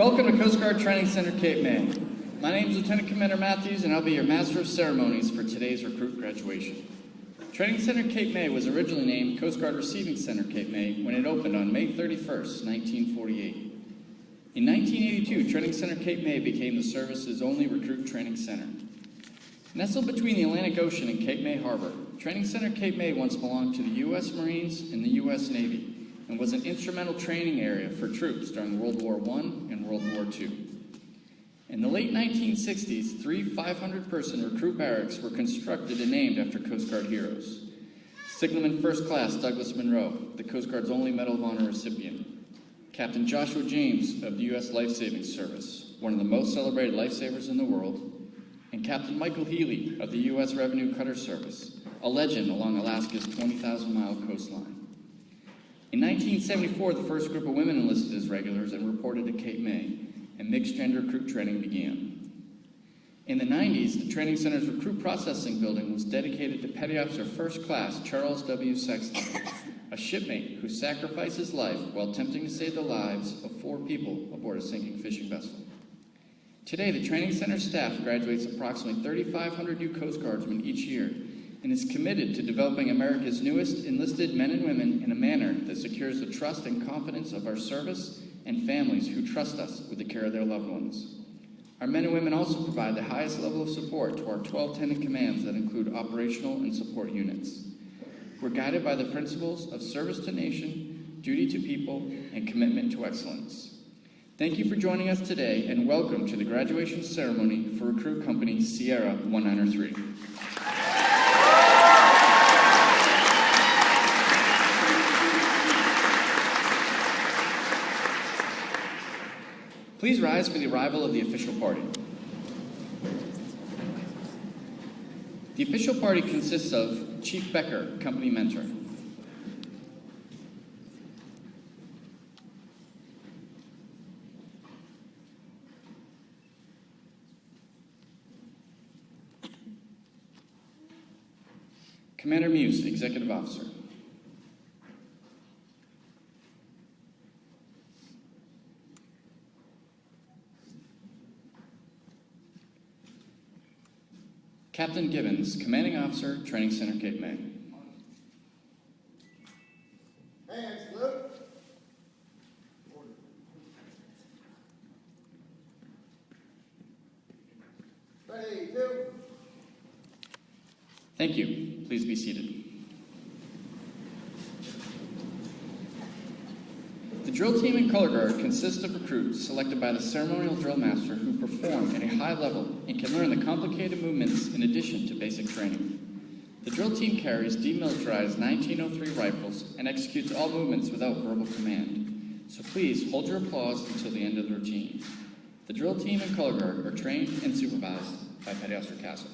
Welcome to Coast Guard Training Center, Cape May. My name is Lieutenant Commander Matthews, and I'll be your Master of Ceremonies for today's recruit graduation. Training Center Cape May was originally named Coast Guard Receiving Center Cape May when it opened on May 31st, 1948. In 1982, Training Center Cape May became the service's only recruit training center. Nestled between the Atlantic Ocean and Cape May Harbor, Training Center Cape May once belonged to the U.S. Marines and the U.S. Navy, and was an instrumental training area for troops during World War I and World War II. In the late 1960s, 3 500-person recruit barracks were constructed and named after Coast Guard heroes. Signalman First Class Douglas Monroe, the Coast Guard's only Medal of Honor recipient. Captain Joshua James of the U.S. Life Saving Service, one of the most celebrated lifesavers in the world. And Captain Michael Healy of the U.S. Revenue Cutter Service, a legend along Alaska's 20,000-mile coastline. In 1974, the first group of women enlisted as regulars and reported to Cape May, and mixed-gender recruit training began. In the 90s, the Training Center's recruit processing building was dedicated to Petty Officer First Class Charles W. Sexton, a shipmate who sacrificed his life while attempting to save the lives of 4 people aboard a sinking fishing vessel. Today, the Training Center staff graduates approximately 3,500 new Coast Guardsmen each year and is committed to developing America's newest enlisted men and women in a manner that secures the trust and confidence of our service and families who trust us with the care of their loved ones. Our men and women also provide the highest level of support to our 12 tenant commands that include operational and support units. We're guided by the principles of service to nation, duty to people, and commitment to excellence. Thank you for joining us today, and welcome to the graduation ceremony for Recruit Company Sierra 193. Please rise for the arrival of the official party. The official party consists of Chief Becker, Company Mentor. Commander Muse, Executive Officer. Captain Gibbons, Commanding Officer, Training Center, Cape May. Hands, Luke. Ready, 2. Thank you. Please be seated. The drill team and color guard consists of recruits selected by the ceremonial drill master who perform at a high level and can learn the complicated movements in addition to basic training. The drill team carries demilitarized 1903 rifles and executes all movements without verbal command. So please hold your applause until the end of the routine. The drill team and color guard are trained and supervised by Petty Officer Castle.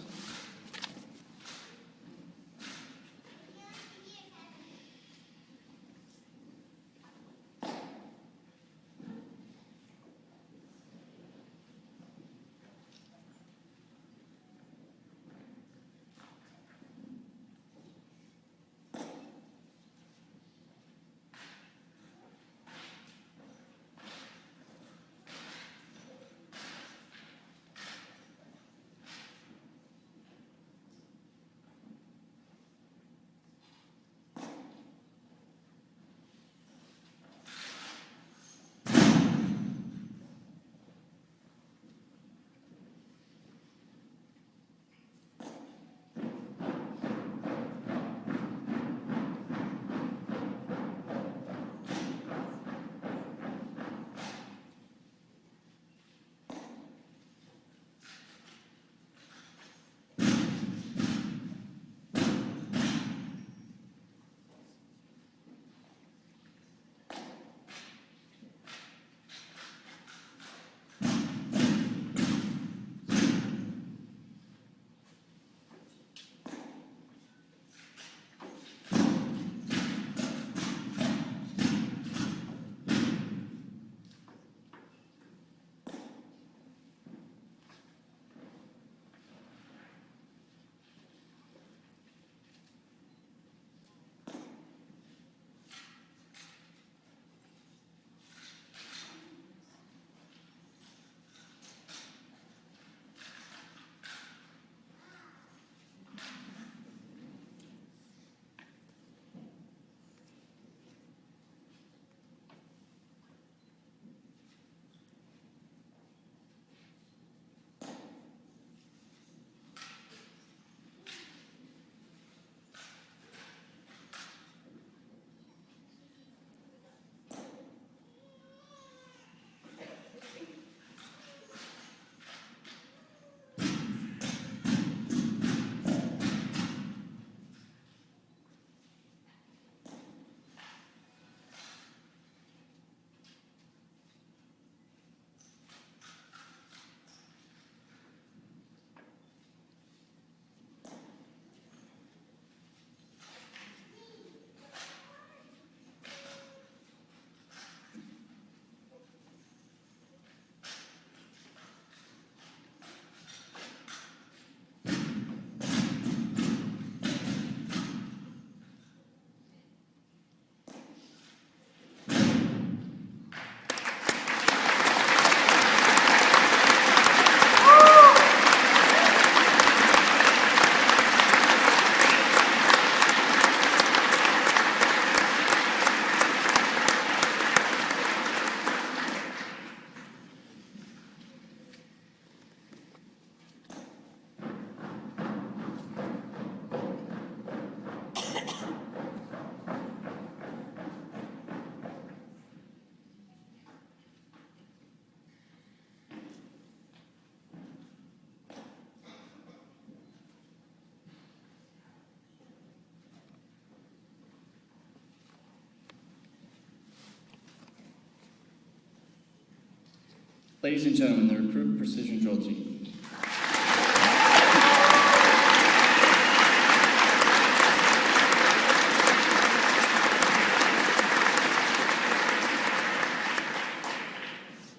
Ladies and gentlemen, the Recruit Precision Drill Team.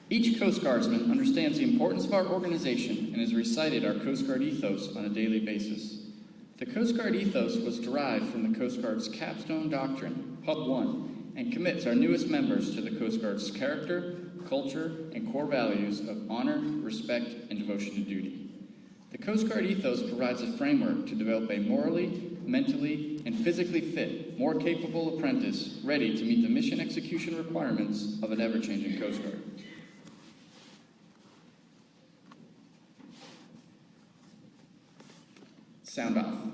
Each Coast Guardsman understands the importance of our organization and has recited our Coast Guard ethos on a daily basis. The Coast Guard ethos was derived from the Coast Guard's capstone doctrine, Hub 1, and commits our newest members to the Coast Guard's character, culture, and core values of honor, respect, and devotion to duty. The Coast Guard ethos provides a framework to develop a morally, mentally, and physically fit, more capable apprentice ready to meet the mission execution requirements of an ever-changing Coast Guard. Sound off.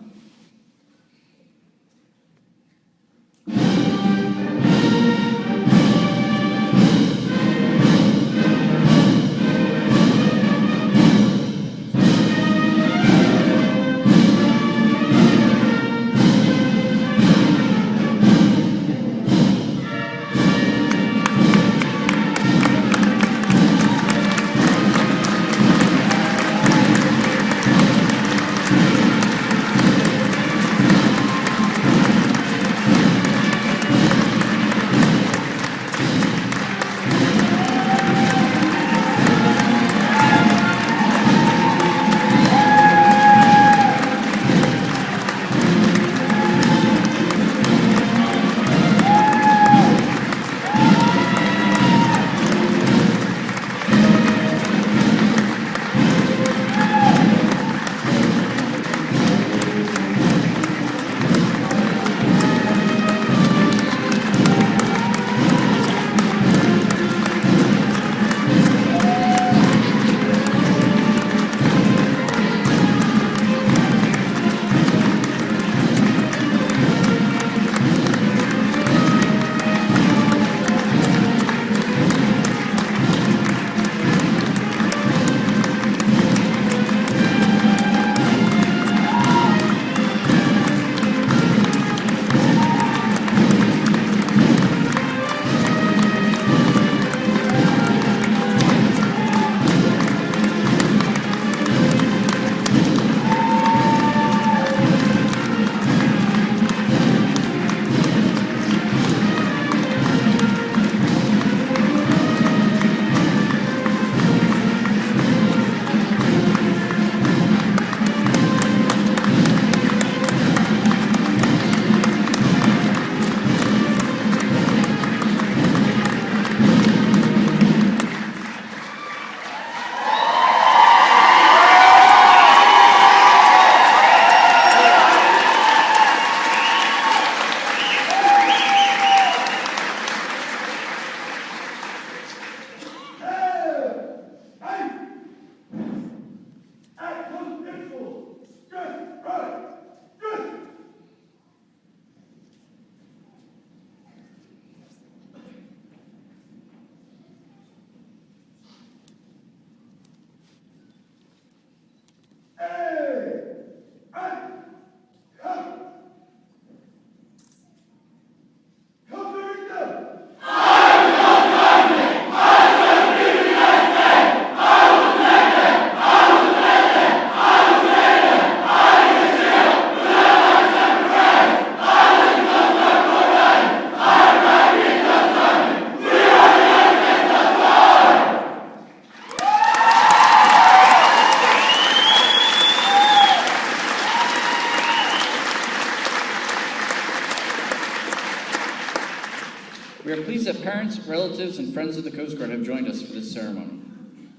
We are pleased that parents, relatives, and friends of the Coast Guard have joined us for this ceremony.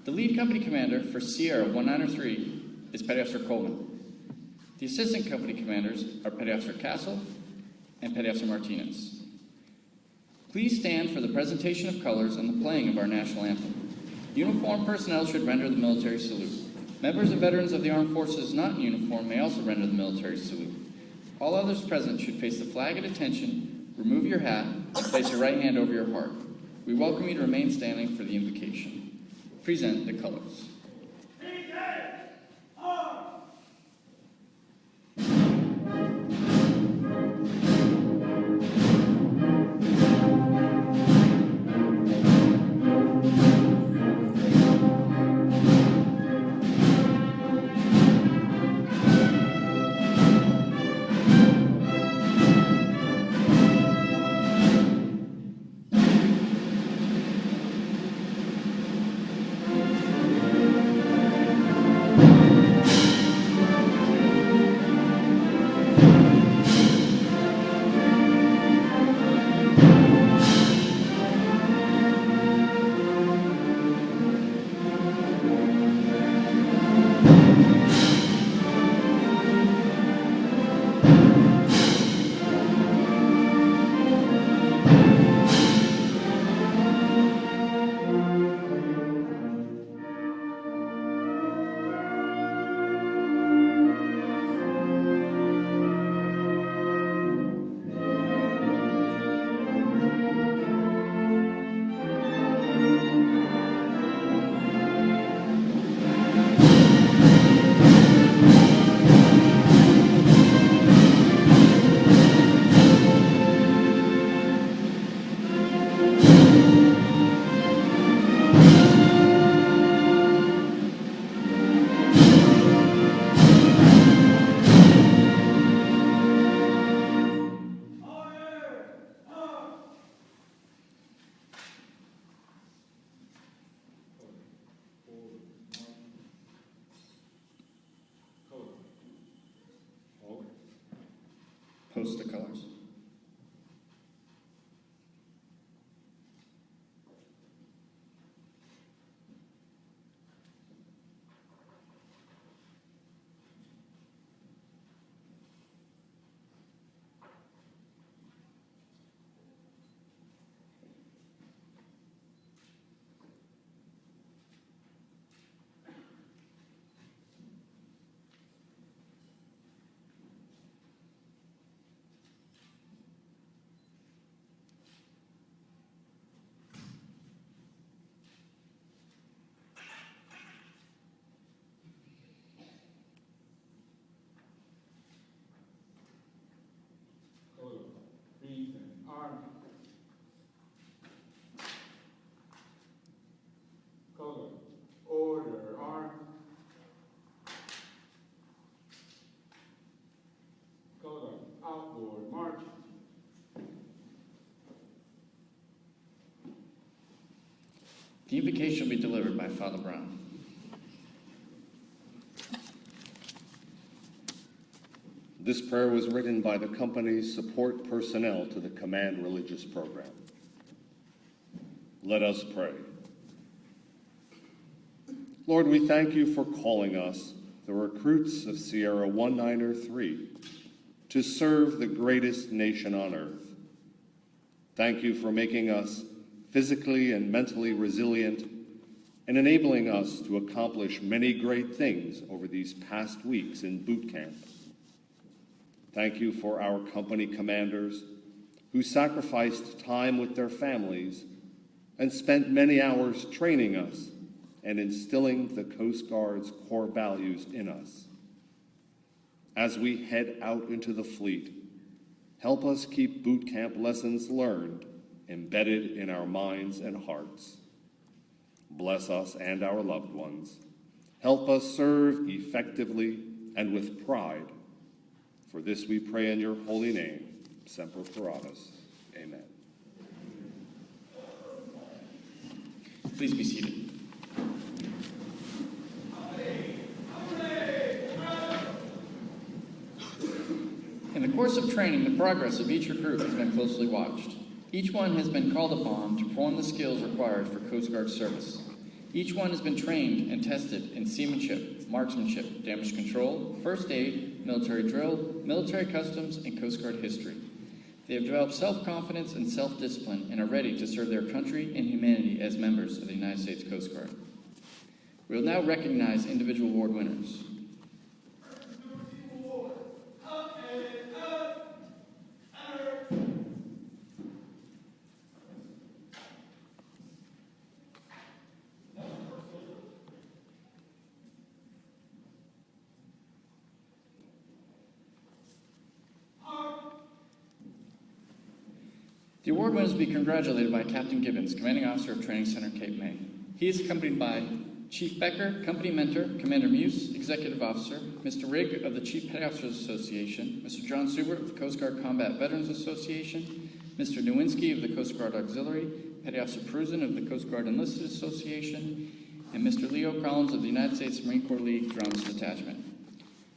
The lead company commander for Sierra 193 is Petty Officer Coleman. The assistant company commanders are Petty Officer Castle and Petty Officer Martinez. Please stand for the presentation of colors and the playing of our national anthem. Uniformed personnel should render the military salute. Members and veterans of the armed forces not in uniform may also render the military salute. All others present should face the flag at attention, remove your hat, and place your right hand over your heart. We welcome you to remain standing for the invocation. Present the colors. hoist the colors. The invocation will be delivered by Father Brown. This prayer was written by the company's support personnel to the Command Religious Program. Let us pray. Lord, we thank you for calling us, the recruits of Sierra 193, to serve the greatest nation on earth. Thank you for making us physically and mentally resilient and enabling us to accomplish many great things over these past weeks in boot camp. Thank you for our company commanders who sacrificed time with their families and spent many hours training us and instilling the Coast Guard's core values in us. As we head out into the fleet, help us keep boot camp lessons learned embedded in our minds and hearts. Bless us and our loved ones. Help us serve effectively and with pride. For this we pray in your holy name, Semper Paratus. Amen. Please be seated. In the course of training, the progress of each recruit has been closely watched. Each one has been called upon to perform the skills required for Coast Guard service. Each one has been trained and tested in seamanship, marksmanship, damage control, first aid, military drill, military customs, and Coast Guard history. They have developed self-confidence and self-discipline and are ready to serve their country and humanity as members of the United States Coast Guard. We will now recognize individual award winners. The award winners will be congratulated by Captain Gibbons, Commanding Officer of Training Center, Cape May. He is accompanied by Chief Becker, Company Mentor, Commander Muse, Executive Officer, Mr. Rigg of the Chief Petty Officers Association, Mr. John Subert of the Coast Guard Combat Veterans Association, Mr. Nowinski of the Coast Guard Auxiliary, Petty Officer Prusen of the Coast Guard Enlisted Association, and Mr. Leo Collins of the United States Marine Corps League Drums Detachment.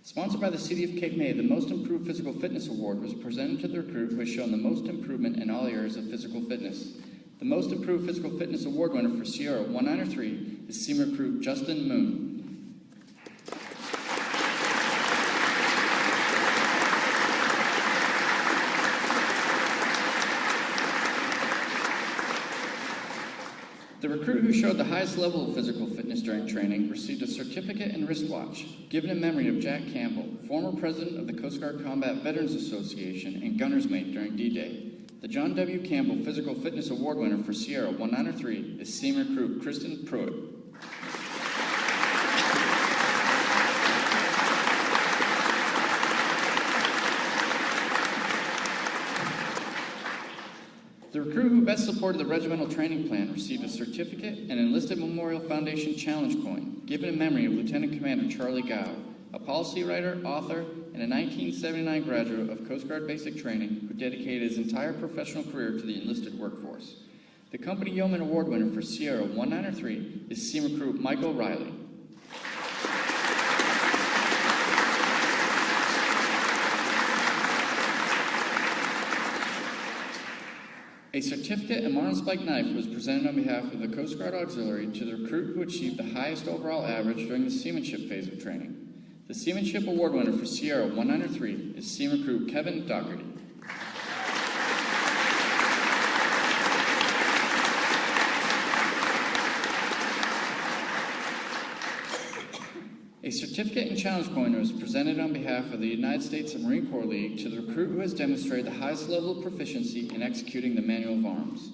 Sponsored by the City of Cape May, the Most Improved Physical Fitness Award was presented to the recruit who has shown the most improvement in all areas of physical fitness. The Most Improved Physical Fitness Award winner for Sierra 193 is Seaman Recruit Justin Moon. The recruit who showed the highest level of physical fitness during training received a certificate and wristwatch given in memory of Jack Campbell, former president of the Coast Guard Combat Veterans Association and gunner's mate during D-Day. The John W. Campbell Physical Fitness Award winner for Sierra 193 is Seaman Recruit Kristen Pruitt. The recruit who best supported the regimental training plan received a certificate and Enlisted Memorial Foundation Challenge coin, given in memory of Lieutenant Commander Charlie Gow, a policy writer, author, and a 1979 graduate of Coast Guard Basic Training who dedicated his entire professional career to the enlisted workforce. The Company Yeoman Award winner for Sierra 193 is Seaman Recruit Michael Riley. A certificate and marlin spike knife was presented on behalf of the Coast Guard Auxiliary to the recruit who achieved the highest overall average during the seamanship phase of training. The Seamanship Award winner for Sierra 193 is Seaman Recruit Kevin Dougherty. A certificate and challenge coin was presented on behalf of the United States Marine Corps League to the recruit who has demonstrated the highest level of proficiency in executing the Manual of Arms.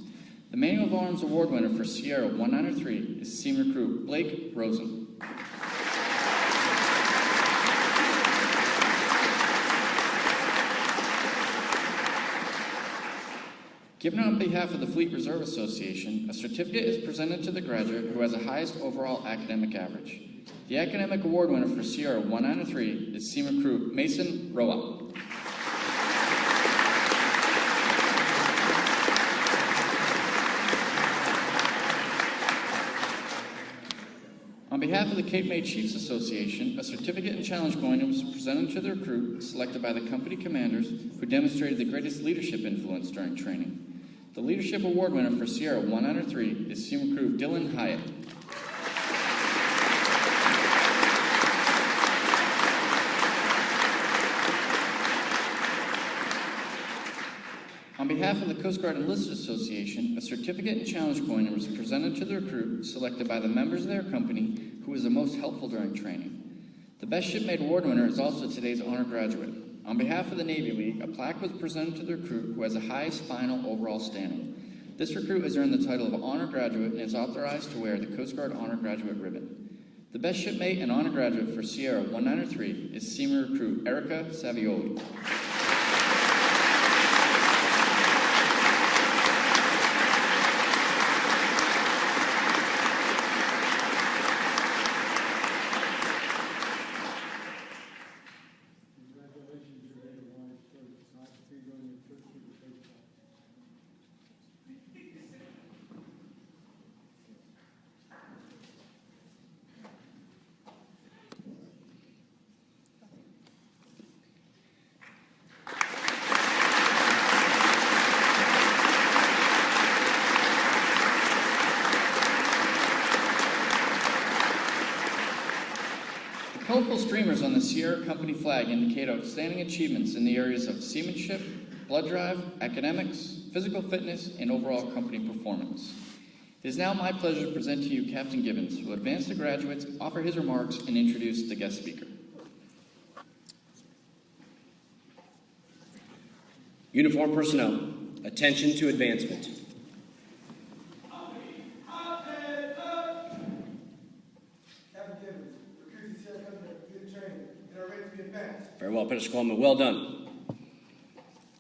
The Manual of Arms Award winner for Sierra 193 is Seaman Recruit Blake Rosen. Given on behalf of the Fleet Reserve Association, a certificate is presented to the graduate who has the highest overall academic average. The academic award winner for Sierra 193 is Seaman Recruit Mason Roa. On behalf of the Cape May Chiefs Association, a certificate and challenge coin was presented to the recruit selected by the company commanders who demonstrated the greatest leadership influence during training. The leadership award winner for Sierra 103 is Seaman Recruit Dylan Hyatt. On behalf of the Coast Guard Enlisted Association, a certificate and challenge coin was presented to the recruit selected by the members of their company who was the most helpful during training. The Best Shipmate Award winner is also today's honor graduate. On behalf of the Navy League, a plaque was presented to the recruit who has the highest final overall standing. This recruit has earned the title of honor graduate and is authorized to wear the Coast Guard honor graduate ribbon. The Best Shipmate and honor graduate for Sierra 193 is Seaman Recruit Erica Savioli. Colorful streamers on the Sierra Company flag indicate outstanding achievements in the areas of seamanship, blood drive, academics, physical fitness, and overall company performance. It is now my pleasure to present to you Captain Gibbons, who will advance the graduates, offer his remarks, and introduce the guest speaker. Uniformed personnel, attention to advancement. Very well, Pettis Coleman. Well done.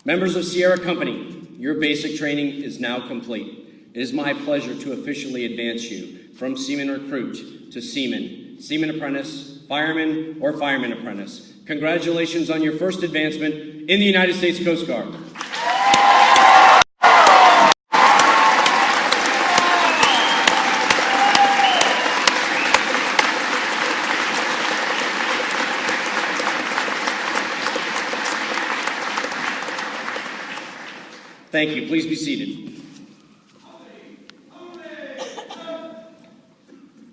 Members of Sierra Company, your basic training is now complete. It is my pleasure to officially advance you from Seaman Recruit to Seaman, Seaman Apprentice, Fireman, or Fireman Apprentice. Congratulations on your first advancement in the United States Coast Guard. Thank you. Please be seated.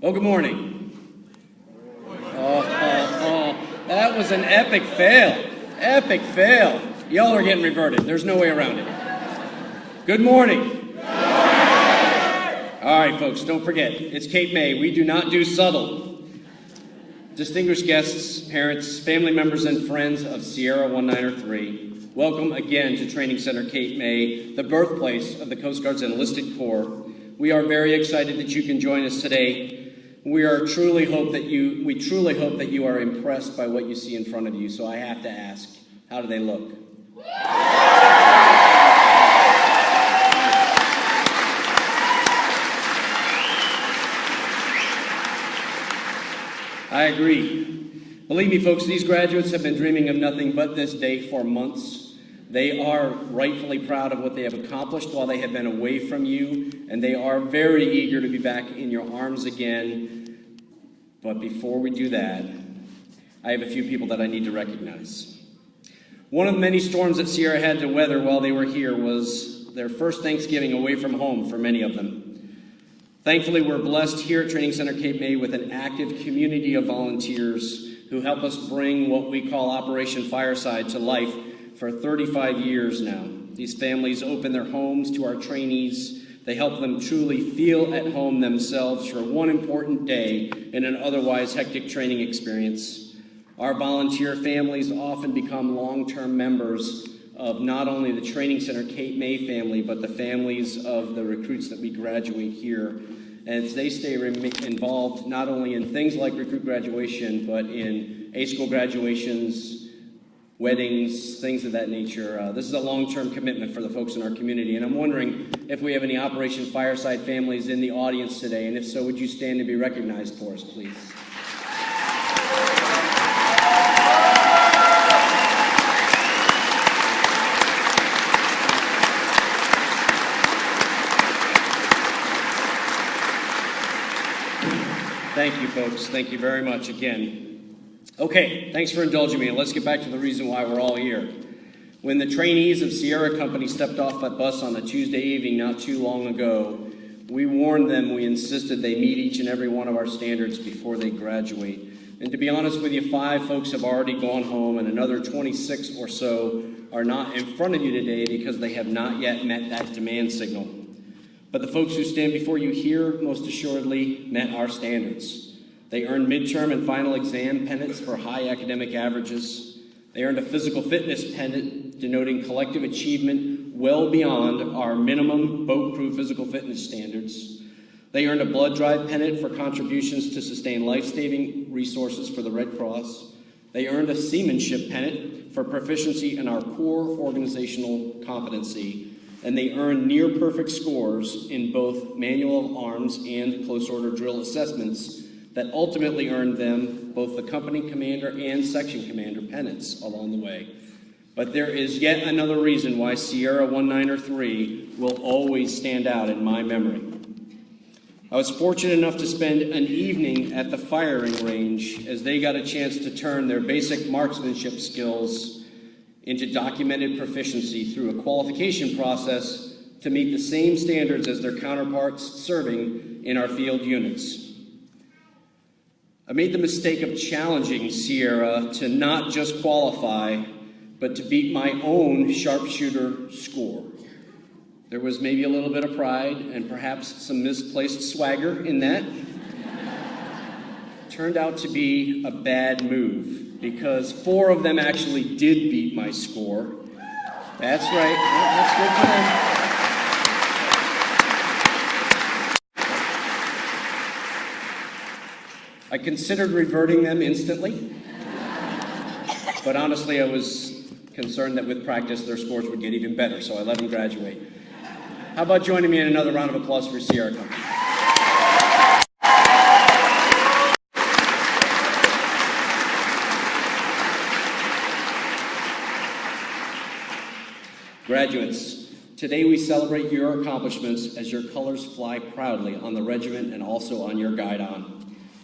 Oh, good morning. That was an epic fail. Epic fail. Y'all are getting reverted. There's no way around it. Good morning. All right, folks, don't forget. It's Cape May. We do not do subtle. Distinguished guests, parents, family members, and friends of Sierra 193, welcome again to Training Center Cape May, the birthplace of the Coast Guard's Enlisted Corps. We are very excited that you can join us today. We truly hope that you are impressed by what you see in front of you. So I have to ask, how do they look? I agree. Believe me, folks, these graduates have been dreaming of nothing but this day for months. They are rightfully proud of what they have accomplished while they have been away from you, and they are very eager to be back in your arms again. But before we do that, I have a few people that I need to recognize. One of the many storms that Sierra had to weather while they were here was their first Thanksgiving away from home for many of them. Thankfully, we're blessed here at Training Center Cape May with an active community of volunteers who help us bring what we call Operation Fireside to life for 35 years now. These families open their homes to our trainees. They help them truly feel at home themselves for one important day in an otherwise hectic training experience. Our volunteer families often become long-term members of not only the Training Center Cape May family, but the families of the recruits that we graduate here. As they stay involved not only in things like recruit graduation, but in A-school graduations, weddings, things of that nature. This is a long-term commitment for the folks in our community, and I'm wondering if we have any Operation Fireside families in the audience today, and if so, would you stand and be recognized for us, please? Thank you, folks. Thank you very much again. Okay, thanks for indulging me, and let's get back to the reason why we're all here. When the trainees of Sierra Company stepped off that bus on a Tuesday evening not too long ago, we warned them, we insisted they meet each and every one of our standards before they graduate. And to be honest with you, 5 folks have already gone home, and another 26 or so are not in front of you today because they have not yet met that demand signal. But the folks who stand before you here most assuredly met our standards. They earned midterm and final exam pennants for high academic averages. They earned a physical fitness pennant denoting collective achievement well beyond our minimum boat crew physical fitness standards. They earned a blood drive pennant for contributions to sustain life-saving resources for the Red Cross. They earned a seamanship pennant for proficiency in our core organizational competency. And they earned near-perfect scores in both manual of arms and close-order drill assessments that ultimately earned them both the company commander and section commander pennants along the way. But there is yet another reason why Sierra 193 will always stand out in my memory. I was fortunate enough to spend an evening at the firing range as they got a chance to turn their basic marksmanship skills into documented proficiency through a qualification process to meet the same standards as their counterparts serving in our field units. I made the mistake of challenging Sierra to not just qualify, but to beat my own sharpshooter score. There was maybe a little bit of pride and perhaps some misplaced swagger in that. Turned out to be a bad move, because 4 of them actually did beat my score. That's right. Well, that's good for them. I considered reverting them instantly, but honestly, I was concerned that with practice, their scores would get even better, so I let them graduate. How about joining me in another round of applause for Sierra Company? Graduates, today we celebrate your accomplishments as your colors fly proudly on the regiment and also on your guidon.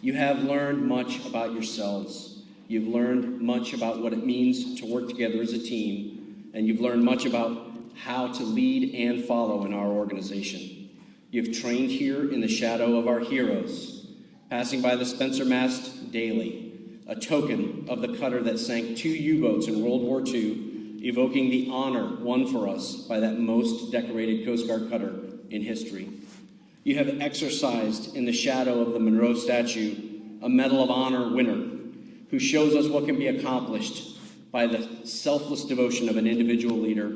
You have learned much about yourselves. You've learned much about what it means to work together as a team, and you've learned much about how to lead and follow in our organization. You've trained here in the shadow of our heroes, passing by the Spencer mast daily, a token of the cutter that sank 2 U-boats in World War II, evoking the honor won for us by that most decorated Coast Guard cutter in history. You have exercised in the shadow of the Monroe statue a Medal of Honor winner who shows us what can be accomplished by the selfless devotion of an individual leader.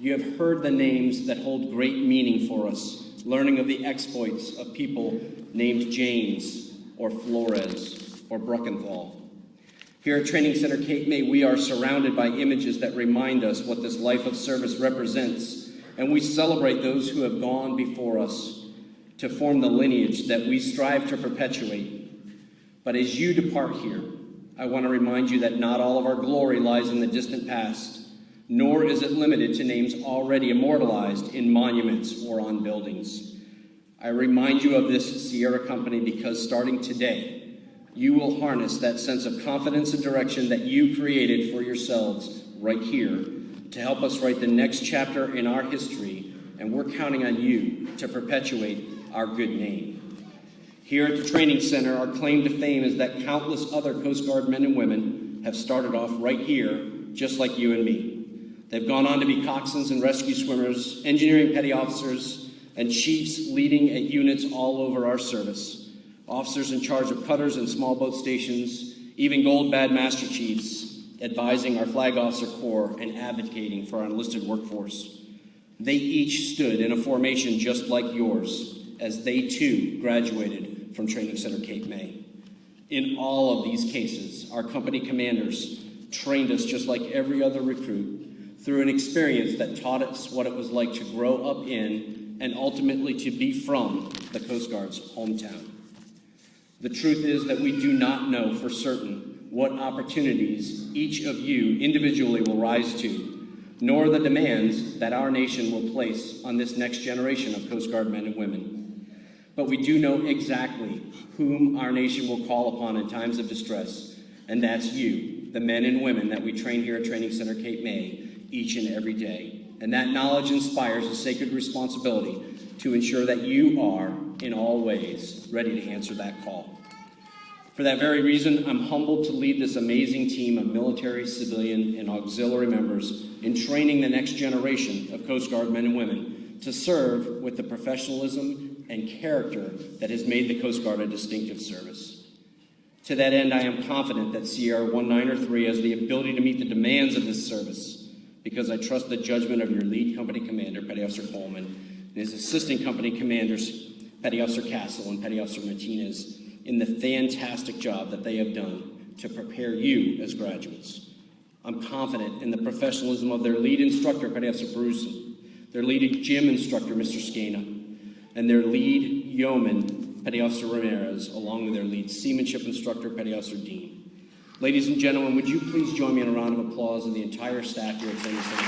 You have heard the names that hold great meaning for us, learning of the exploits of people named James or Flores or Bruckenthal. Here at Training Center Cape May, we are surrounded by images that remind us what this life of service represents, and we celebrate those who have gone before us to form the lineage that we strive to perpetuate. But as you depart here, I want to remind you that not all of our glory lies in the distant past, nor is it limited to names already immortalized in monuments or on buildings. I remind you of this Sierra Company because starting today, you will harness that sense of confidence and direction that you created for yourselves right here to help us write the next chapter in our history and we're counting on you to perpetuate our good name. Here at the Training Center, our claim to fame is that countless other Coast Guard men and women have started off right here, just like you and me. They've gone on to be coxswains and rescue swimmers, engineering petty officers, and chiefs leading at units all over our service. Officers in charge of cutters and small boat stations, even Gold Bad Master Chiefs, advising our Flag Officer Corps and advocating for our enlisted workforce. They each stood in a formation just like yours, as they too graduated from Training Center Cape May. In all of these cases, our company commanders trained us just like every other recruit through an experience that taught us what it was like to grow up in and ultimately to be from the Coast Guard's hometown. The truth is that we do not know for certain what opportunities each of you individually will rise to, nor the demands that our nation will place on this next generation of Coast Guard men and women. But we do know exactly whom our nation will call upon in times of distress, and that's you, the men and women that we train here at Training Center Cape May each and every day. And that knowledge inspires a sacred responsibility to ensure that you are, in all ways, ready to answer that call. For that very reason, I'm humbled to lead this amazing team of military, civilian, and auxiliary members in training the next generation of Coast Guard men and women to serve with the professionalism and character that has made the Coast Guard a distinctive service. To that end, I am confident that Sierra 1903 has the ability to meet the demands of this service because I trust the judgment of your lead company commander, Petty Officer Coleman, and his assistant company commanders, Petty Officer Castle and Petty Officer Martinez, in the fantastic job that they have done to prepare you as graduates. I'm confident in the professionalism of their lead instructor, Petty Officer Bruson, their lead gym instructor, Mr. Skena, and their lead yeoman, Petty Officer Ramirez, along with their lead seamanship instructor, Petty Officer Dean. Ladies and gentlemen, would you please join me in a round of applause and the entire staff here at Training Center.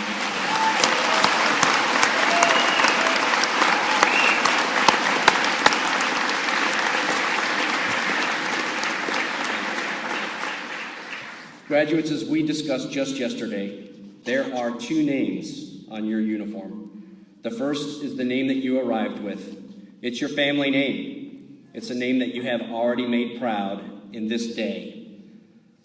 Graduates, as we discussed just yesterday, there are two names on your uniform. The first is the name that you arrived with. It's your family name. It's a name that you have already made proud in this day.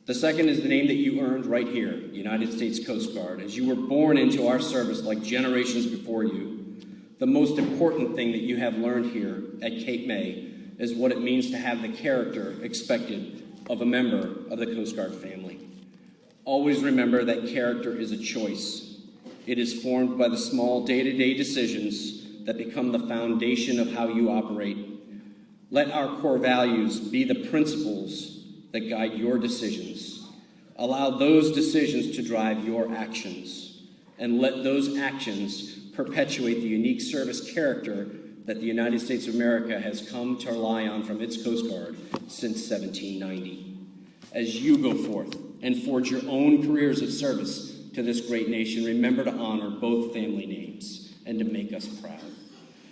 The second is the name that you earned right here, United States Coast Guard, as you were born into our service like generations before you. The most important thing that you have learned here at Cape May is what it means to have the character expected of a member of the Coast Guard family. Always remember that character is a choice. It is formed by the small day-to-day decisions that become the foundation of how you operate. Let our core values be the principles that guide your decisions. Allow those decisions to drive your actions, and let those actions perpetuate the unique service character that the United States of America has come to rely on from its Coast Guard since 1790. As you go forth and forge your own careers of service to this great nation, remember to honor both family names and to make us proud.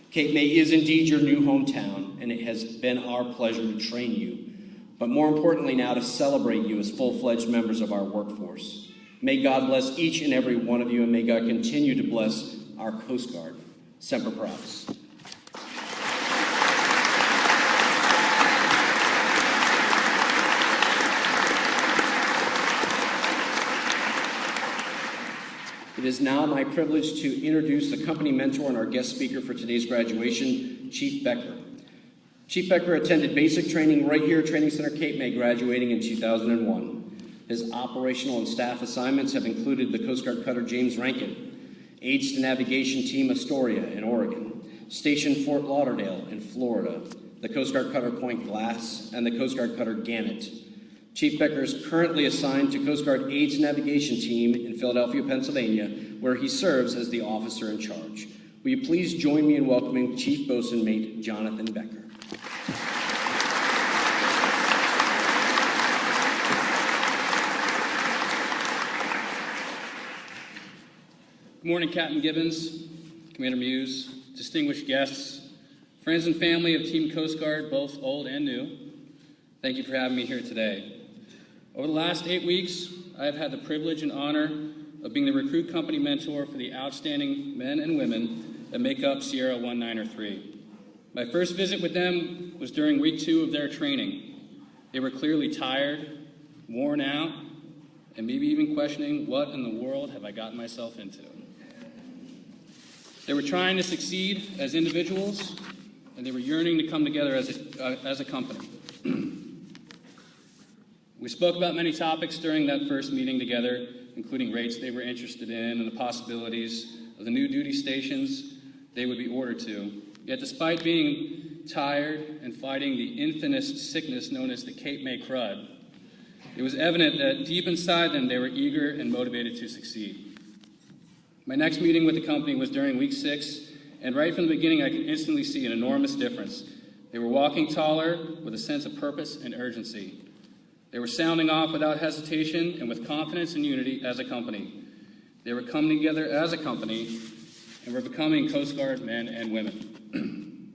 Cape May is indeed your new hometown, and it has been our pleasure to train you, but more importantly now to celebrate you as full-fledged members of our workforce. May God bless each and every one of you, and may God continue to bless our Coast Guard. Semper Paratus. It is now my privilege to introduce the company mentor and our guest speaker for today's graduation, Chief Becker. Chief Becker attended basic training right here at Training Center Cape May, graduating in 2001. His operational and staff assignments have included the Coast Guard Cutter James Rankin, Aids to Navigation Team Astoria in Oregon, Station Fort Lauderdale in Florida, the Coast Guard Cutter Point Glass, and the Coast Guard Cutter Gannett. Chief Becker is currently assigned to Coast Guard Aids Navigation Team in Philadelphia, Pennsylvania, where he serves as the officer in charge. Will you please join me in welcoming Chief Bosun Mate Jonathan Becker. Good morning, Captain Gibbons, Commander Muse, distinguished guests, friends and family of Team Coast Guard, both old and new. Thank you for having me here today. Over the last 8 weeks, I have had the privilege and honor of being the recruit company mentor for the outstanding men and women that make up Sierra 193. My first visit with them was during week 2 of their training. They were clearly tired, worn out, and maybe even questioning, what in the world have I gotten myself into? They were trying to succeed as individuals, and they were yearning to come together as a company. We spoke about many topics during that first meeting together, including rates they were interested in and the possibilities of the new duty stations they would be ordered to. Yet despite being tired and fighting the infamous sickness known as the Cape May crud, it was evident that deep inside them they were eager and motivated to succeed. My next meeting with the company was during week 6, and right from the beginning I could instantly see an enormous difference. They were walking taller with a sense of purpose and urgency. They were sounding off without hesitation and with confidence and unity as a company. They were coming together as a company and were becoming Coast Guard men and women.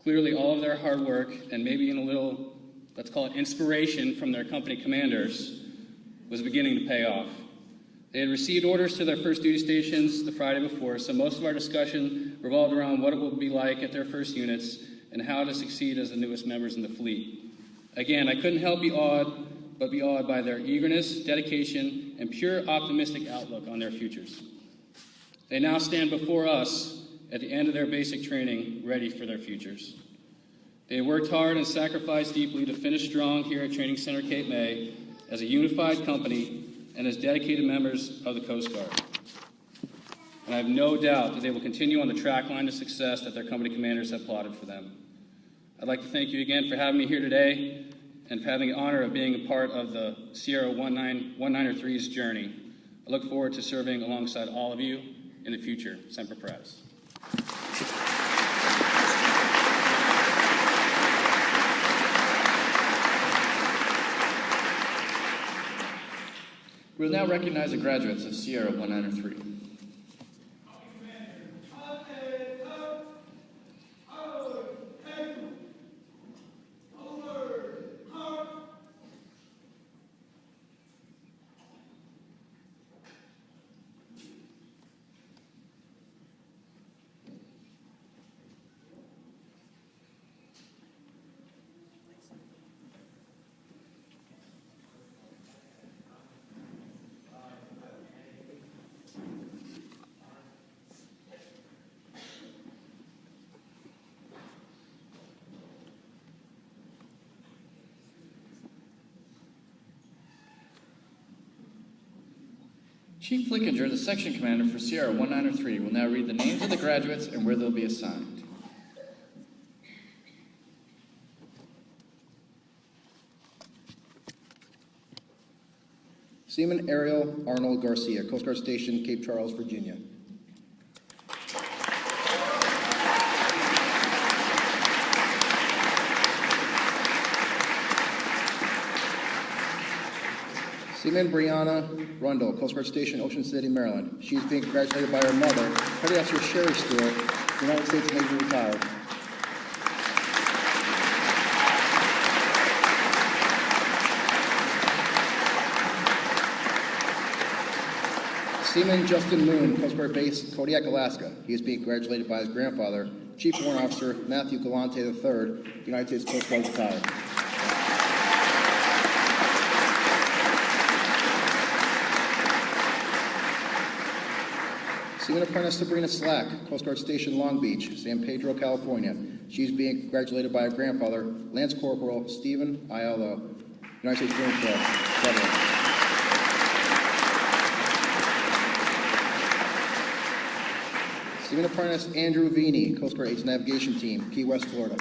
Clearly, all of their hard work and maybe in a little, let's call it inspiration from their company commanders, was beginning to pay off. They had received orders to their first duty stations the Friday before, so most of our discussion revolved around what it will be like at their first units and how to succeed as the newest members in the fleet. Again, I couldn't help be awed by their eagerness, dedication, and pure optimistic outlook on their futures. They now stand before us at the end of their basic training, ready for their futures. They worked hard and sacrificed deeply to finish strong here at Training Center Cape May as a unified company and as dedicated members of the Coast Guard. And I have no doubt that they will continue on the track line to success that their company commanders have plotted for them. I'd like to thank you again for having me here today and for having the honor of being a part of the Sierra 193's journey. I look forward to serving alongside all of you in the future. Semper Paratus. We'll now recognize the graduates of Sierra 193. Chief Flickinger, the section commander for Sierra 193, will now read the names of the graduates and where they'll be assigned. Seaman Ariel Arnold Garcia, Coast Guard Station, Cape Charles, Virginia. Seaman Brianna Rundle, Coast Guard Station, Ocean City, Maryland. She is being congratulated by her mother, Petty Officer Sherry Stewart, United States Navy retired. Seaman Justin Moon, Coast Guard Base, Kodiak, Alaska. He is being congratulated by his grandfather, Chief Warrant Officer Matthew Galante III, United States Coast Guard retired. Seaman Apprentice Sabrina Slack, Coast Guard Station, Long Beach, San Pedro, California. She's being congratulated by her grandfather, Lance Corporal Stephen Aiello, United States Marine Corps, Federal. Seaman Apprentice Andrew Vini, Coast Guard 8th Navigation Team, Key West, Florida.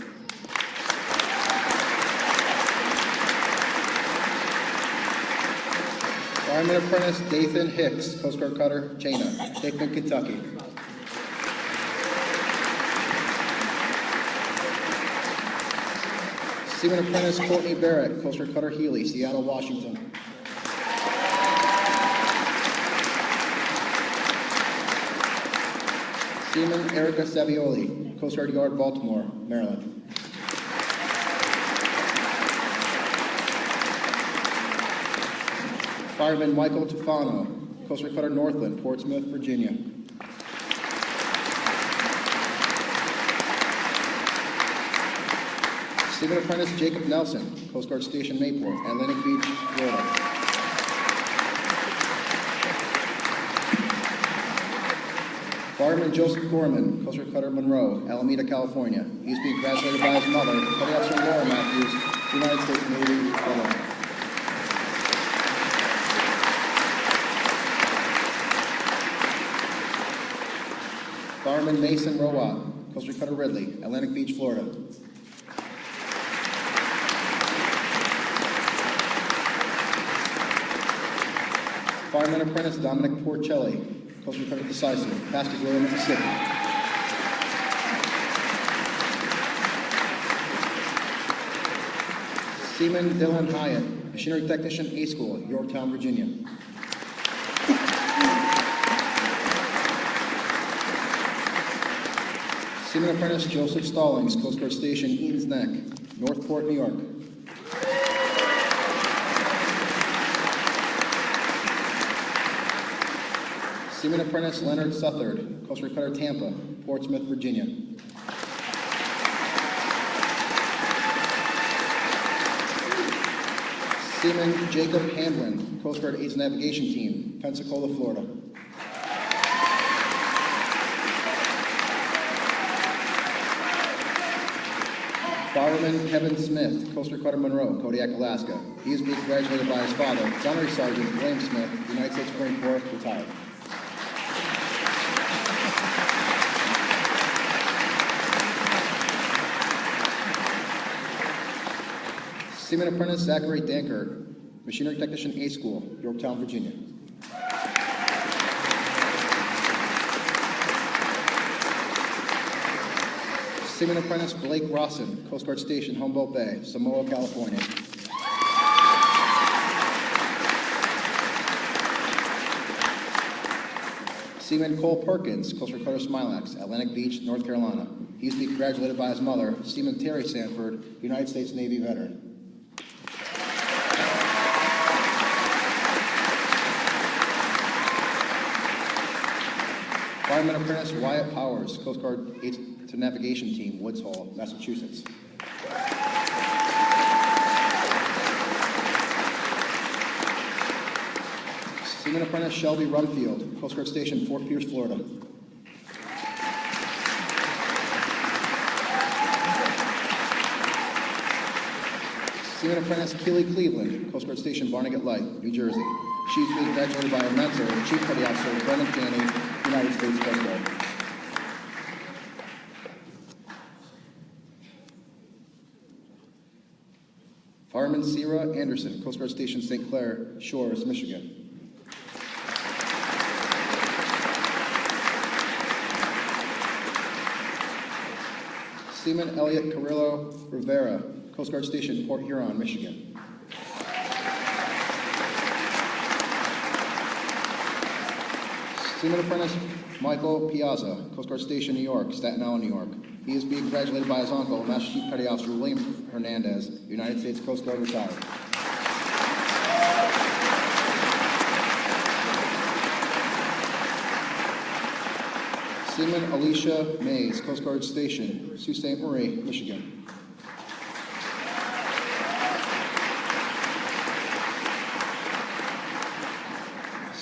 Fireman Apprentice Dathan Hicks, Coast Guard Cutter, Chena, Hickman, Kentucky. Seaman Apprentice Courtney Barrett, Coast Guard Cutter Healy, Seattle, Washington. Seaman Erica Savioli, Coast Guard Yard, Baltimore, Maryland. Fireman Michael Tufano, Coast Guard Cutter Northland, Portsmouth, Virginia. Seaman Apprentice Jacob Nelson, Coast Guard Station Mayport, Atlantic Beach, Florida. Fireman Joseph Gorman, Coast Guard Cutter Monroe, Alameda, California. He's being congratulated by his mother, Petty Officer Laura Matthews, United States Navy, Fellow. Fireman Mason Rowat, Coast Guard Cutter Ridley, Atlantic Beach, Florida. Fireman Apprentice Dominic Porcelli, Coast Guard Cutter Decisive, Pascagoula, Mississippi. Seaman Dylan Hyatt, Machinery Technician A School, Yorktown, Virginia. Seaman Apprentice Joseph Stallings, Coast Guard Station Eaton's Neck, Northport, New York. Seaman Apprentice Leonard Southard, Coast Guard Cutter Tampa, Portsmouth, Virginia. Seaman Jacob Hamlin, Coast Guard Aids Navigation Team, Pensacola, Florida. Fireman Kevin Smith, Coast Guard Cutter Monroe, Kodiak, Alaska. He is being congratulated by his father, Gunnery Sergeant William Smith, United States Marine Corps, retired. Seaman Apprentice Zachary Dankert, Machinery Technician A School, Yorktown, Virginia. Seaman Apprentice Blake Rawson, Coast Guard Station, Humboldt Bay, Samoa, California. Seaman Cole Perkins, Coast Guard Cutter Smilax, Atlantic Beach, North Carolina. He's being congratulated by his mother, Seaman Terry Sanford, United States Navy veteran. Fireman Apprentice Wyatt Powers, Coast Guard Aids to Navigation Team, Woods Hole, Massachusetts. Seaman Apprentice Shelby Rumfield, Coast Guard Station, Fort Pierce, Florida. Seaman Apprentice Keely Cleveland, Coast Guard Station, Barnegat Light, New Jersey. She's being congratulated by her mentor, Chief Petty Officer Brendan Caney, United States Coast Guard. Fireman Sierra Anderson, Coast Guard Station, St. Clair Shores, Michigan. Seaman Elliot Carrillo Rivera, Coast Guard Station, Port Huron, Michigan. Seaman Apprentice Michael Piazza, Coast Guard Station, New York, Staten Island, New York. He is being congratulated by his uncle, Master Chief Petty Officer William Hernandez, United States Coast Guard, retired. Seaman Alicia Mays, Coast Guard Station, Sault Ste. Marie, Michigan.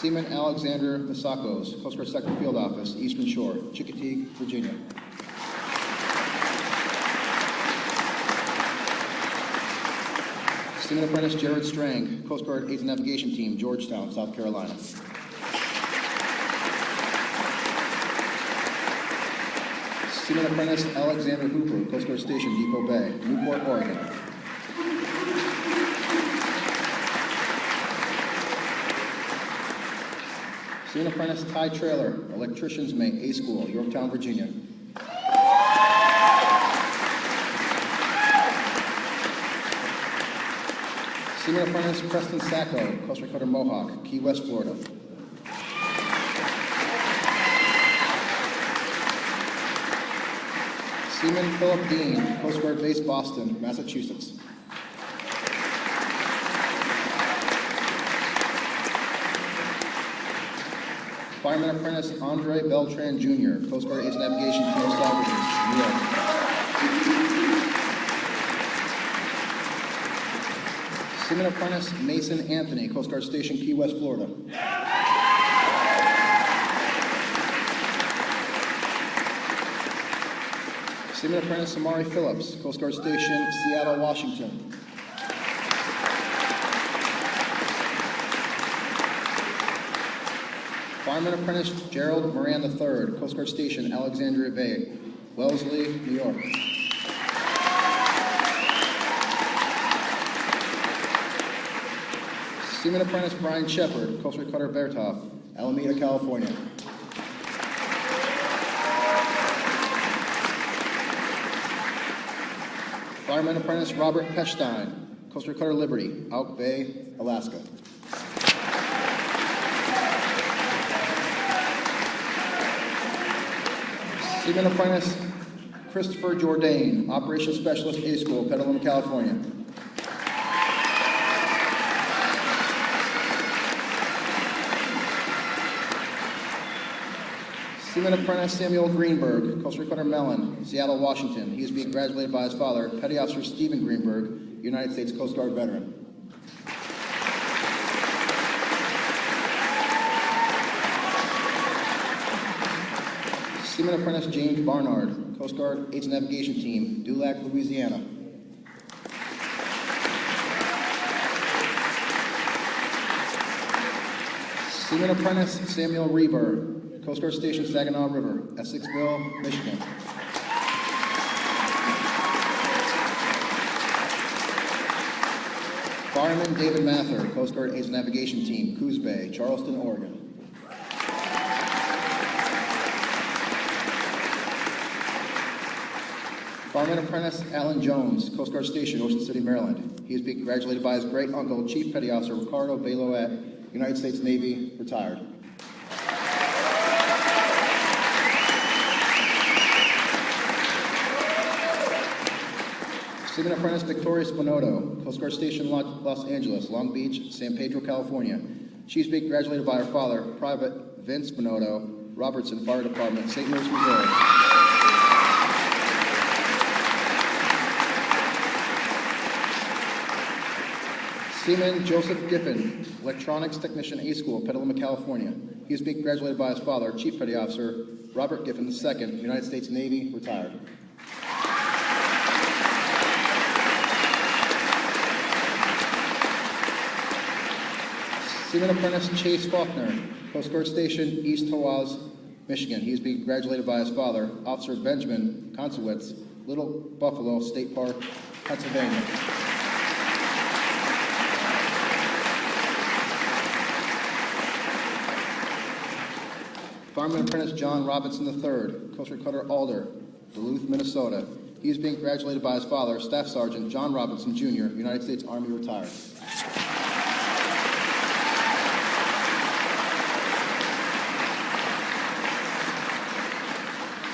Seaman Alexander Misakos, Coast Guard Second Field Office, Eastern Shore, Chickasaw, Virginia. Seaman Apprentice Jared Strang, Coast Guard Aids and Navigation Team, Georgetown, South Carolina. Seaman Apprentice Alexander Hooper, Coast Guard Station, Depot Bay, Newport, Oregon. Seaman Apprentice Ty Trailer, Electrician's Mate, A School, Yorktown, Virginia. Seaman Apprentice Preston Sacco, Coast Guard Cutter Mohawk, Key West, Florida. Seaman Philip Dean, Coast Guard Base, Boston, Massachusetts. Fireman Apprentice Andre Beltran Jr., Coast Guard Aids Navigation Team, Saugerties, New York. Seaman Apprentice Mason Anthony, Coast Guard Station, Key West, Florida. Seaman Apprentice Amari Phillips, Coast Guard Station, Seattle, Washington. Fireman Apprentice Gerald Moran III, Coast Guard Station, Alexandria Bay, Wellesley, New York. Seaman Apprentice Brian Shepard, Coast Guard Cutter Berthoff, Alameda, California. Fireman Apprentice Robert Pechstein, Coast Guard Cutter Liberty, Auk Bay, Alaska. Seaman Apprentice Christopher Jourdain, Operations Specialist, A School, Petaluma, California. Seaman Apprentice Samuel Greenberg, Coast Guard Cutter Mellon, Seattle, Washington. He is being graduated by his father, Petty Officer Stephen Greenberg, United States Coast Guard veteran. Seaman Apprentice James Barnard, Coast Guard Aids and Navigation Team, Dulac, Louisiana. Seaman Apprentice Samuel Reber, Coast Guard Station, Saginaw River, Essexville, Michigan. Fireman David Mather, Coast Guard Aids and Navigation Team, Coos Bay, Charleston, Oregon. Fireman Apprentice Alan Jones, Coast Guard Station, Ocean City, Maryland. He is being congratulated by his great uncle, Chief Petty Officer Ricardo Bailoet, United States Navy, retired. Seaman Apprentice Victoria Spinoto, Coast Guard Station, Los Angeles, Long Beach, San Pedro, California. She is being graduated by her father, Private Vince Spinoto, Robertson Fire Department, St. Louis, Missouri. Seaman Joseph Giffen, Electronics Technician, A School, Petaluma, California. He is being graduated by his father, Chief Petty Officer Robert Giffen II, United States Navy, retired. Seaman Apprentice Chase Faulkner, Coast Guard Station, East Hawes, Michigan. He is being congratulated by his father, Officer Benjamin Konsowitz, Little Buffalo State Park, Pennsylvania. Fireman Apprentice John Robinson III, Coast Guard Cutter Alder, Duluth, Minnesota. He is being congratulated by his father, Staff Sergeant John Robinson Jr., United States Army, retired.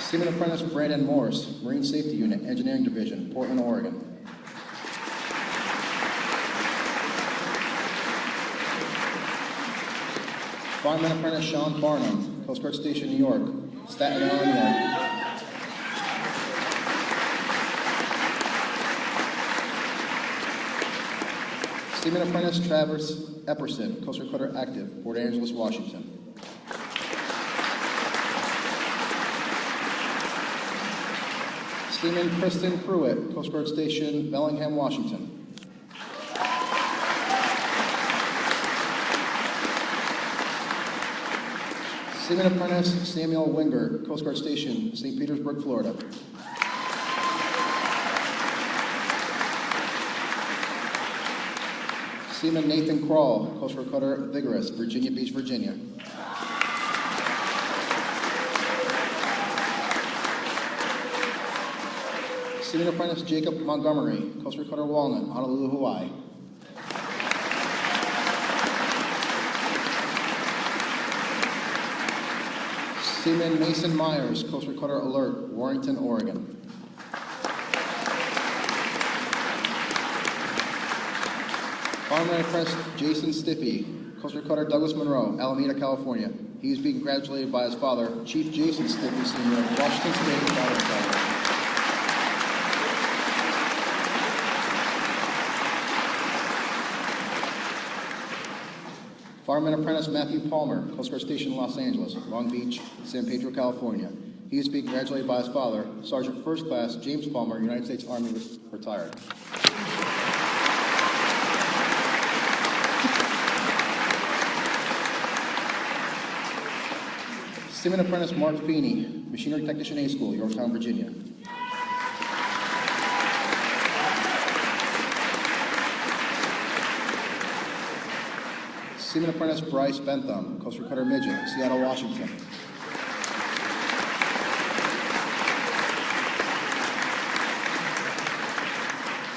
Seaman Apprentice Brandon Morse, Marine Safety Unit, Engineering Division, Portland, Oregon. Fireman Apprentice Sean Farnham, Coast Guard Station, New York, Staten Island, New York. Seaman Apprentice Travis Epperson, Coast Guard Cutter Active, Port Angeles, Washington. Seaman Kristen Pruitt, Coast Guard Station, Bellingham, Washington. Seaman Apprentice Samuel Winger, Coast Guard Station, St. Petersburg, Florida. Seaman Nathan Krall, Coast Guard Cutter Vigorous, Virginia Beach, Virginia. Seaman Apprentice Jacob Montgomery, Coast Guard Cutter Walnut, Honolulu, Hawaii. Seaman Mason Myers, Coast Guard Cutter Alert, Warrington, Oregon. Fireman Apprentice Jason Stiffy, Coast Guard Cutter Douglas Monroe, Alameda, California. He is being congratulated by his father, Chief Jason Stiffy, Sr., Washington State, Nevada. Fireman Apprentice Matthew Palmer, Coast Guard Station Los Angeles, Long Beach, San Pedro, California. He is being congratulated by his father, Sergeant First Class James Palmer, United States Army, retired. Seaman Apprentice Mark Feeney, Machinery Technician A School, Yorktown, Virginia. Seaman Apprentice Bryce Bentham, Coast Guard Cutter Midget, Seattle, Washington.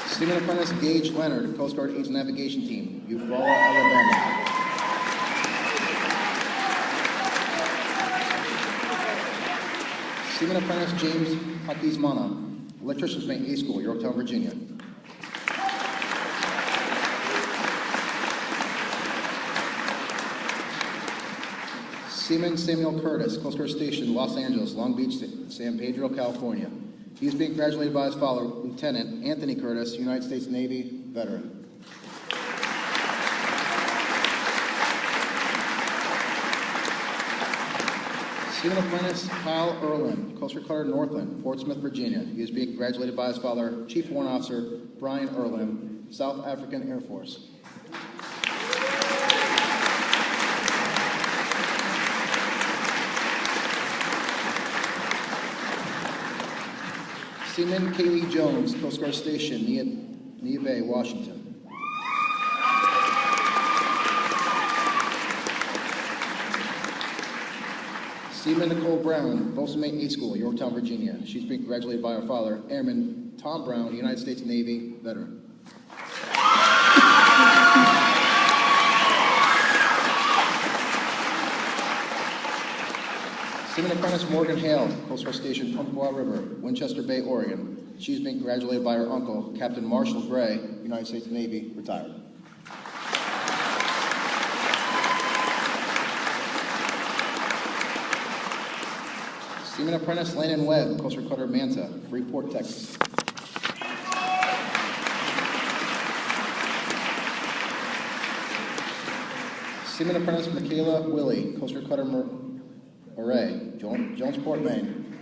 Seaman Apprentice Gage Leonard, Coast Guard Aids Navigation Team, Eufaula, Alabama. Seaman Apprentice James Hakizmana, Electrician's Mate A School, Yorktown, Virginia. Seaman Samuel Curtis, Coast Guard Station, Los Angeles, Long Beach, San Pedro, California. He is being congratulated by his father, Lieutenant Anthony Curtis, United States Navy veteran. Seaman Apprentice Kyle Erlin, Coast Guard Cutter Northland, Portsmouth, Virginia. He is being congratulated by his father, Chief Warrant Officer Brian Erlin, South African Air Force. Seaman Kaylee Jones, Coast Guard Station, Nia Bay, Washington. Seaman Nicole Brown, Bosun Mate A School, Yorktown, Virginia. She's being congratulated by her father, Airman Tom Brown, United States Navy veteran. Seaman Apprentice Morgan Hale, Coast Guard Station, Umpqua River, Winchester Bay, Oregon. She's being congratulated by her uncle, Captain Marshall Gray, United States Navy, retired. Seaman Apprentice Landon Webb, Coast Guard Cutter Manta, Freeport, Texas. Seaman Apprentice Michaela Willie, Coast Guard Cutter Murray, Jonesport, Maine.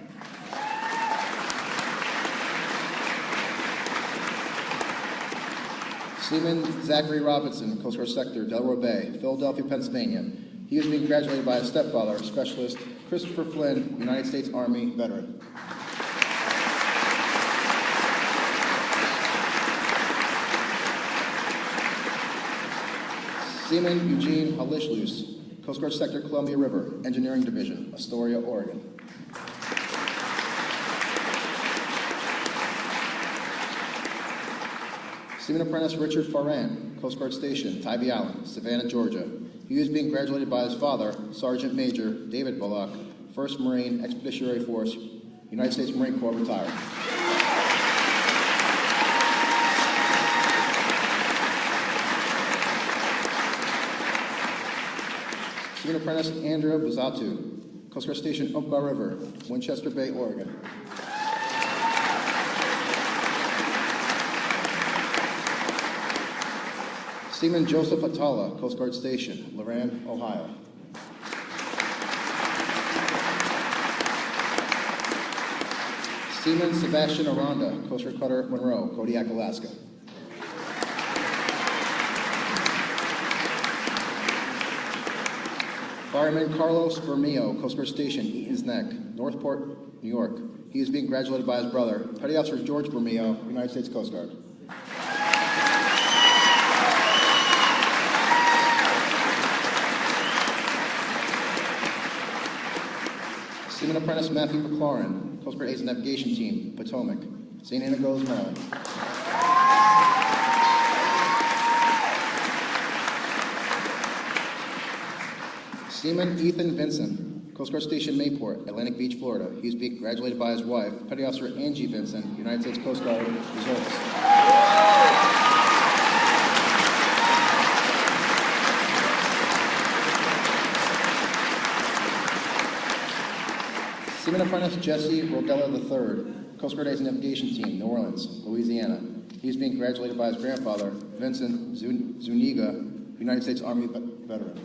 Seaman Zachary Robinson, Coast Guard Sector, Delaware Bay, Philadelphia, Pennsylvania. He is being congratulated by his stepfather, Specialist Christopher Flynn, United States Army veteran. Seaman Eugene Halishluis, Coast Guard Sector, Columbia River, Engineering Division, Astoria, Oregon. Seaman Apprentice Richard Farran, Coast Guard Station, Tybee Island, Savannah, Georgia. He is being congratulated by his father, Sergeant Major David Bullock, 1st Marine Expeditionary Force, United States Marine Corps, retired. Seaman Apprentice Andrea Buzatu, Coast Guard Station, Umpqua River, Winchester Bay, Oregon. Seaman Joseph Atala, Coast Guard Station, Loran, Ohio. Seaman Sebastian Aranda, Coast Guard Cutter Monroe, Kodiak, Alaska. Fireman Carlos Bermeo, Coast Guard Station, Eaton's Neck, Northport, New York. He is being congratulated by his brother, Petty Officer George Bermeo, United States Coast Guard. Seaman Apprentice Matthew McLaurin, Coast Guard Aids Navigation Team, Potomac, St. Anna Groves, Maryland. Seaman Ethan Vincent, Coast Guard Station Mayport, Atlantic Beach, Florida. He is being congratulated by his wife, Petty Officer Angie Vincent, United States Coast Guard Reserves. Seaman Apprentice Jesse Rogella III, Coast Guard Aids Navigation Team, New Orleans, Louisiana. He is being congratulated by his grandfather, Vincent Zuniga, United States Army veteran.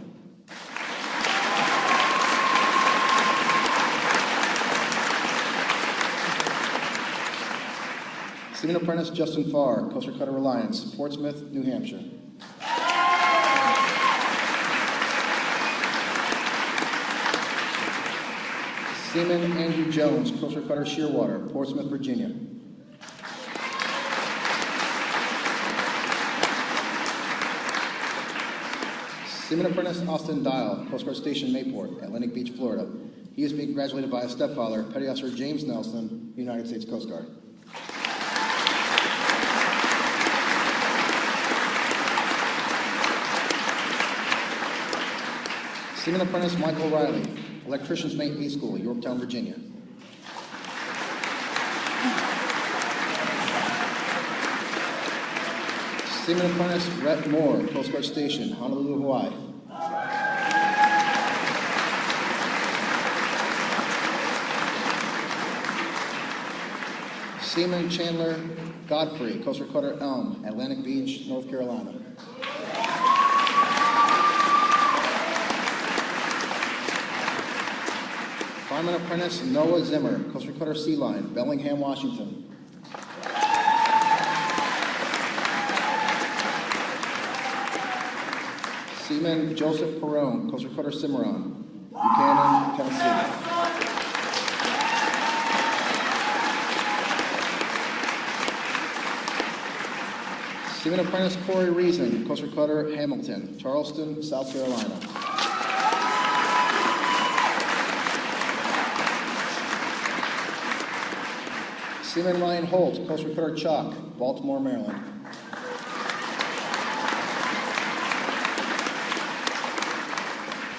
Seaman Apprentice Justin Farr, Coast Guard Cutter Reliance, Portsmouth, New Hampshire. Seaman Andrew Jones, Coast Guard Cutter Shearwater, Portsmouth, Virginia. Seaman Apprentice Austin Dial, Coast Guard Station Mayport, Atlantic Beach, Florida. He is being graduated by his stepfather, Petty Officer James Nelson, United States Coast Guard. Seaman Apprentice Michael Riley, Electrician's Mate A School, Yorktown, Virginia. Seaman Apprentice Rhett Moore, Coast Guard Station, Honolulu, Hawaii. Seaman Chandler Godfrey, Coast Guard Cutter Elm, Atlantic Beach, North Carolina. Fireman Apprentice Noah Zimmer, Coast Guard Cutter Sea Line, Bellingham, Washington. Seaman Joseph Perone, Coast Guard Cutter Cimarron, Buchanan, Tennessee. Seaman Apprentice Corey Reason, Coast Guard Cutter Hamilton, Charleston, South Carolina. Seaman Ryan Holt, Coast Guard Cutter Chalk, Baltimore, Maryland.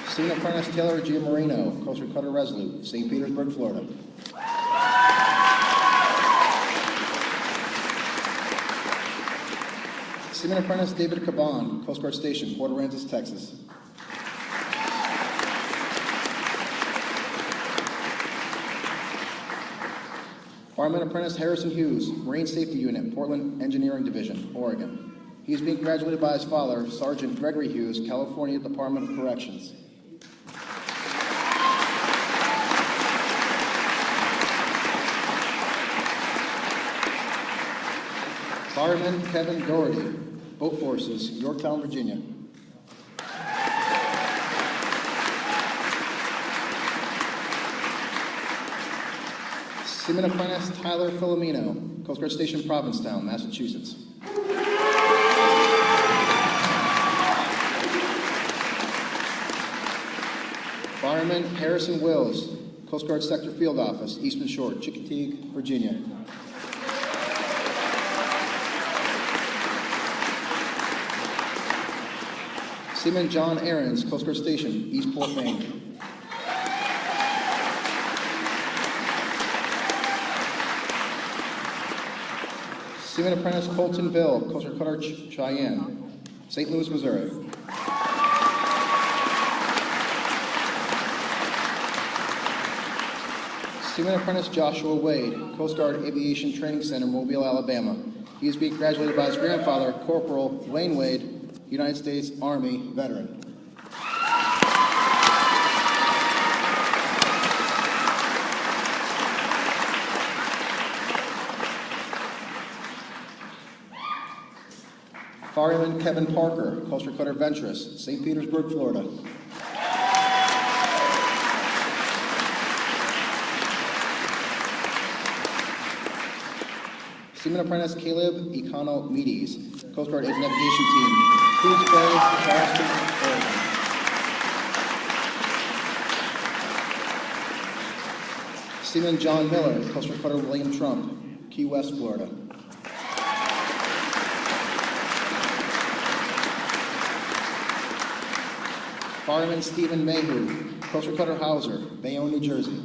Seaman Apprentice Taylor Giamarino, Coast Guard Cutter Resolute, St. Petersburg, Florida. Seaman Apprentice David Caban, Coast Guard Station, Port Aransas, Texas. Fireman Apprentice Harrison Hughes, Marine Safety Unit, Portland Engineering Division, Oregon. He is being graduated by his father, Sergeant Gregory Hughes, California Department of Corrections. Fireman Kevin Doherty, Boat Forces, Yorktown, Virginia. Seaman Apprentice Tyler Filomeno, Coast Guard Station Provincetown, Massachusetts. Fireman Harrison Wills, Coast Guard Sector Field Office, Eastman Shore, Chickateague, Virginia. Seaman John Aarons, Coast Guard Station, Eastport, Maine. Seaman Apprentice Colton Bill, Coast Guard Cutter Cheyenne, St. Louis, Missouri. Seaman Apprentice Joshua Wade, Coast Guard Aviation Training Center, Mobile, Alabama. He is being graduated by his grandfather, Corporal Wayne Wade, United States Army veteran. Fireman Kevin Parker, Coast Guard Cutter Venturous, St. Petersburg, Florida. Seaman Apprentice Caleb Econo Meades, Coast Guard Air Navigation Team, Cruz Bay, Charleston, Oregon. Seaman John Miller, Coast Guard Cutter William Trump, Key West, Florida. Fireman Stephen Mayhew, Coast Guard Cutter Hauser, Bayonne, New Jersey.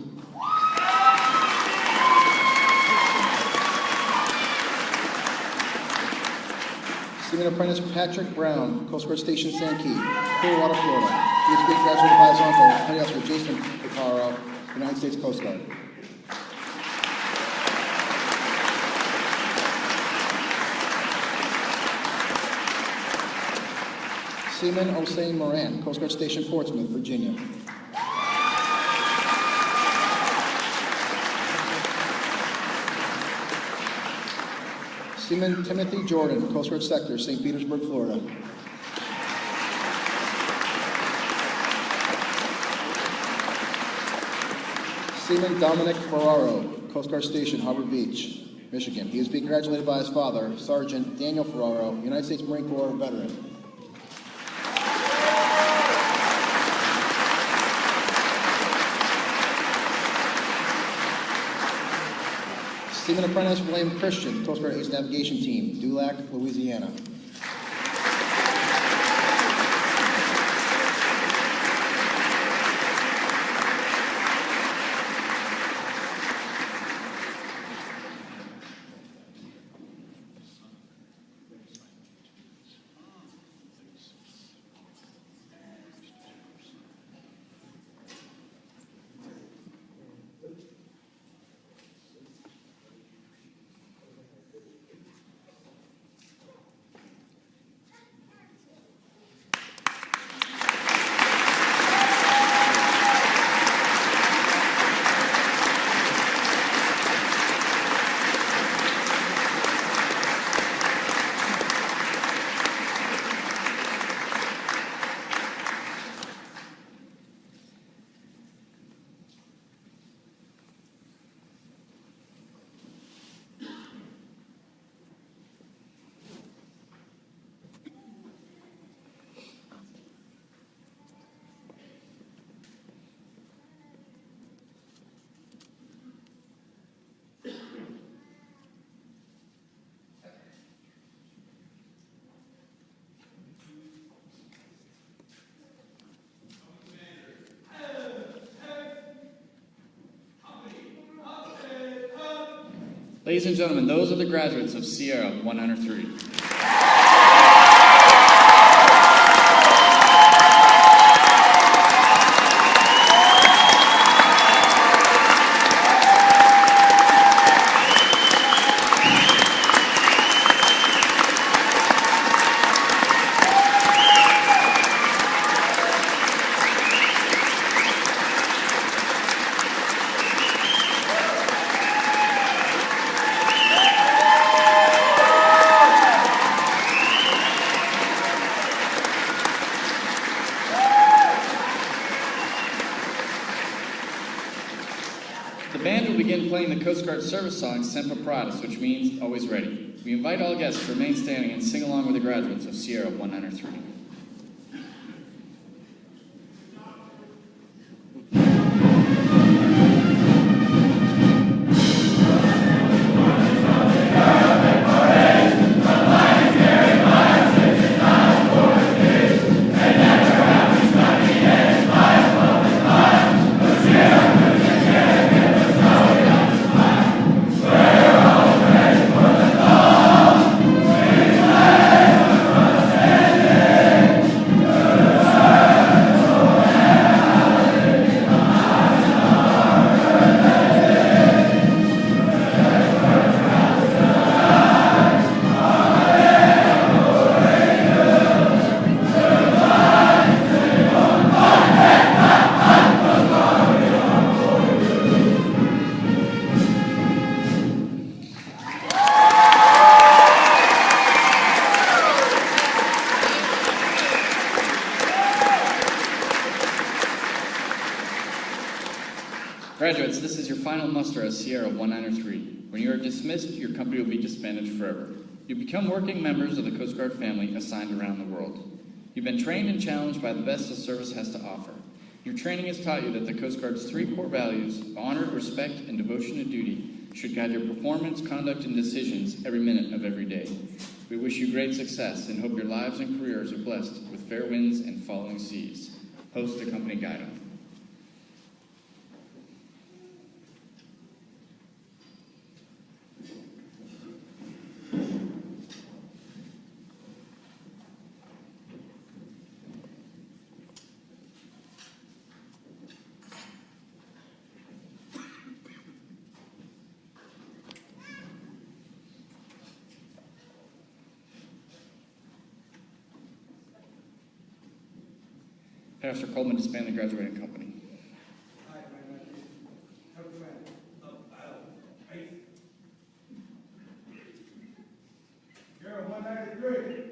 Seaman Apprentice Patrick Brown, Coast Guard Station Sankey, Clearwater, Florida. He is being graduated by his uncle, Petty Officer Jason Picaro, United States Coast Guard. Seaman Hossein Moran, Coast Guard Station Portsmouth, Virginia. Seaman Timothy Jordan, Coast Guard Sector, St. Petersburg, Florida. Seaman Dominic Ferraro, Coast Guard Station, Harbor Beach, Michigan. He is being congratulated by his father, Sergeant Daniel Ferraro, United States Marine Corps veteran. Seaman Apprentice William Christian, Coast Guard Ace Navigation Team, Dulac, Louisiana. Ladies and gentlemen, those are the graduates of Sierra 103. The band will begin playing the Coast Guard service song, Semper Paratus, which means always ready. We invite all guests to remain standing and sing along with the graduates of Sierra 103. Graduates, this is your final muster as Sierra 103. When you are dismissed, your company will be disbanded forever. You become working members of the Coast Guard family assigned around the world. You've been trained and challenged by the best the service has to offer. Your training has taught you that the Coast Guard's three core values, honor, respect, and devotion to duty, should guide your performance, conduct, and decisions every minute of every day. We wish you great success and hope your lives and careers are blessed with fair winds and following seas. Host the company guide on. Pastor Coleman to disband the graduating company. Sierra 193.